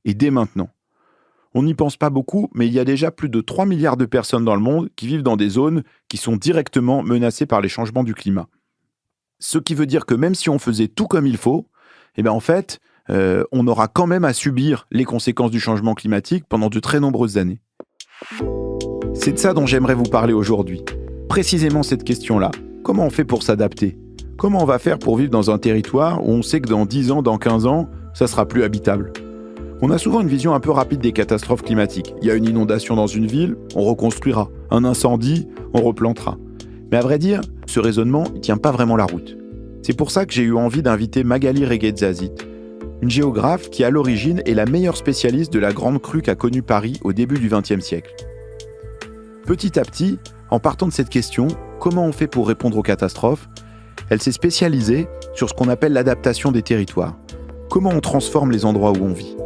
et dès maintenant. On n'y pense pas beaucoup, mais il y a déjà plus de 3 milliards de personnes dans le monde qui vivent dans des zones qui sont directement menacées par les changements du climat. Ce qui veut dire que même si on faisait tout comme il faut, on aura quand même à subir les conséquences du changement climatique pendant de très nombreuses années. C'est de ça dont j'aimerais vous parler aujourd'hui. Précisément cette question-là. Comment on fait pour s'adapter ? Comment on va faire pour vivre dans un territoire où on sait que dans 10 ans, dans 15 ans, ça sera plus habitable ? On a souvent une vision un peu rapide des catastrophes climatiques. Il y a une inondation dans une ville, on reconstruira. Un incendie, on replantera. Mais à vrai dire, ce raisonnement ne tient pas vraiment la route. C'est pour ça que j'ai eu envie d'inviter Magali Reguetzazit, une géographe qui à l'origine est la meilleure spécialiste de la grande crue qu'a connue Paris au début du XXe siècle. Petit à petit, en partant de cette question, comment on fait pour répondre aux catastrophes, elle s'est spécialisée sur ce qu'on appelle l'adaptation des territoires. Comment on transforme les endroits où on vit.